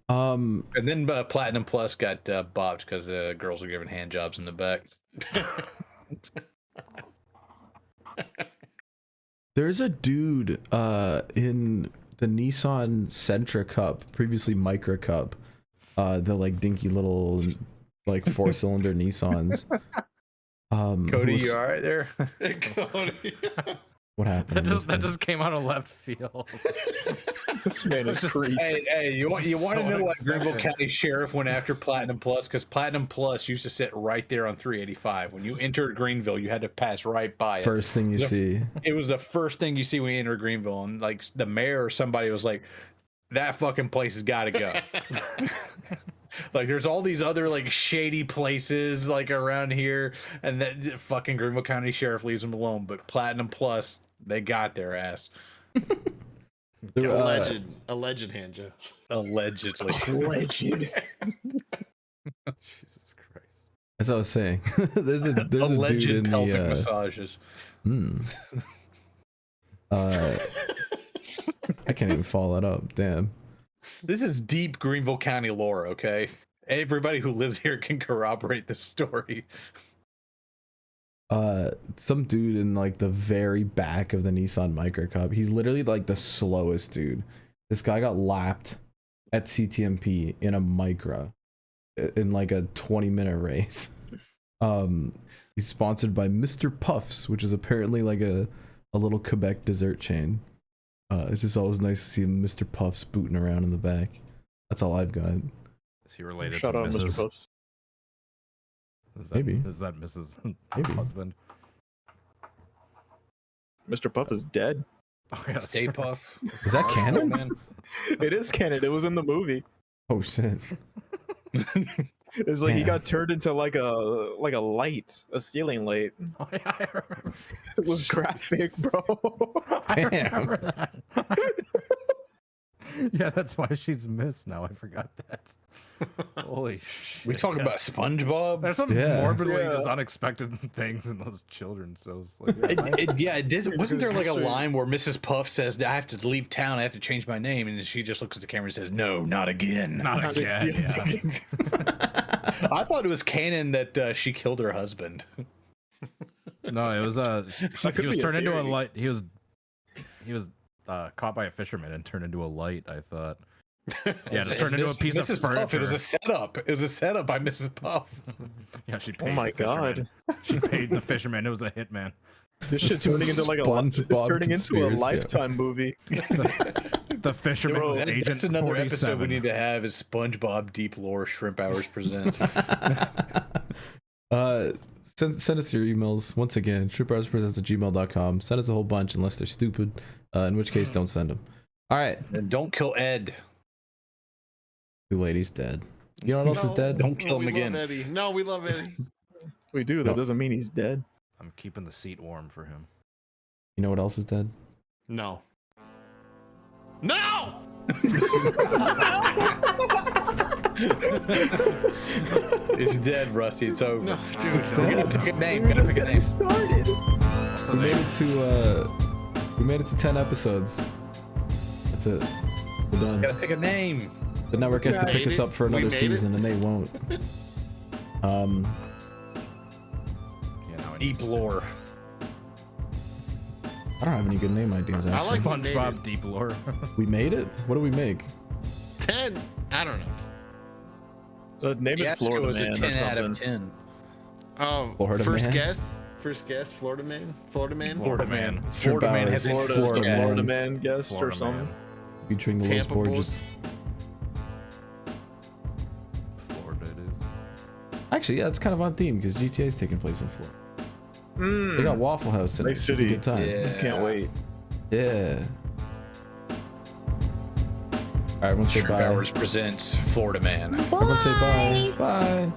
And then Platinum Plus got bopped because girls were giving hand jobs in the back. There's a dude in the Nissan Sentra Cup, previously Micra Cup, the like dinky little like 4-cylinder Nissans. Cody, who's- you all right there? Cody. What happened? That just came out of left field. This man is crazy. Hey, you want to So know why Greenville unexpected. County Sheriff went after Platinum Plus? Because Platinum Plus used to sit right there on 385. When you entered Greenville, you had to pass right by it. First thing you The- see. It was the first thing you see when you enter Greenville, and like the mayor or somebody was like, "That fucking place has got to go." Like, there's all these other like shady places like around here, and that fucking Greenville County Sheriff leaves them alone. But Platinum Plus, they got their ass. There, Alleged hand job. Allegedly. Legend. Jesus Christ. as I was saying, there's a dude Alleged in pelvic the massages. I can't even follow that up. Damn. This is deep Greenville County lore, okay? Everybody who lives here can corroborate this story. Some dude in like the very back of the Nissan Micra Cup. He's literally like the slowest dude. This guy got lapped at CTMP in a Micra in like a 20-minute race. He's sponsored by Mr. Puffs, which is apparently like a little Quebec dessert chain. It's just always nice to see Mr. Puffs booting around in the back. That's all I've got. Is he related Shout to out, Mrs.? Mr. Post. Is that, Maybe. Is that Mrs. Maybe. husband? Mr. Puff is dead. Oh, yeah, Stay Puff. Is that canon? Man. It is canon. It was in the movie. Oh shit. It's like he Damn. got turned into like a light, a ceiling light. Oh, yeah, I remember. It was graphic, bro. I Damn. remember that. Yeah, that's why she's missed now. I forgot that. Holy shit. We talk about SpongeBob. There's some Yeah. morbidly Yeah. just unexpected things in those children. So it's like, It did. Wasn't there like a line where Mrs. Puff says, "I have to leave town. I have to change my name," and she just looks at the camera and says, "No, not again." not again. Yeah. I thought it was canon that she killed her husband. No, it was could he was be a turned into a theory. light. He was caught by a fisherman and turned into a light. I thought. Yeah, just turned into a piece Mrs. of furniture. Puff, it was a setup. It was a setup by Mrs. Puff. Yeah, she Oh paid. my the fisherman. god. She paid the fisherman. It was a hitman. This shit turning into like it's SpongeBob turning into a conspiracy, yeah. Lifetime movie. The fisherman was Agent That's another episode we 47. need to have is SpongeBob Deep Lore Shrimp Hours Presents. Send us your emails once again. ShrimpHoursPresents@gmail.com. Send us a whole bunch unless they're stupid. In which case, don't send them. All right, And don't kill Ed. two ladies dead. You know what else is dead? Don't kill him we again. Love Eddie. No, we love Eddie. We do. That No. doesn't mean he's dead. I'm keeping the seat warm for him. You know what else is dead? No. No! It's dead, Rusty. It's over. No, dude. It's No. dead. Pick a name. We're Gotta just pick a getting name. started. the We made name. it to we made it to 10 episodes. That's it. We're done. Gotta pick a name. The network has to Made pick us it. up for We another made it. season, and they won't. Yeah, now I need Deep to lore. I don't have any good name ideas. I Actually. like we made SpongeBob it. Deep Lore. We made it. What do we make? 10. I don't know. Name it Fiasco Florida was Man a or 10 out of something. 10. Oh, Florida first man? guess. First guess. Florida man. Florida man. Florida Man. Florida Man has a Florida, full Florida chat. Florida man. Man guest or Florida something. Man. Featuring the Los Tampa Borges. Florida it is. Actually, yeah, it's kind of on theme because GTA is taking place in Florida. They got Waffle House in it. Nice Should be a city. Good time. Yeah. Can't wait. Yeah. All right, everyone say Shrimp bye. Hours presents Florida Man. Everyone say bye. Bye.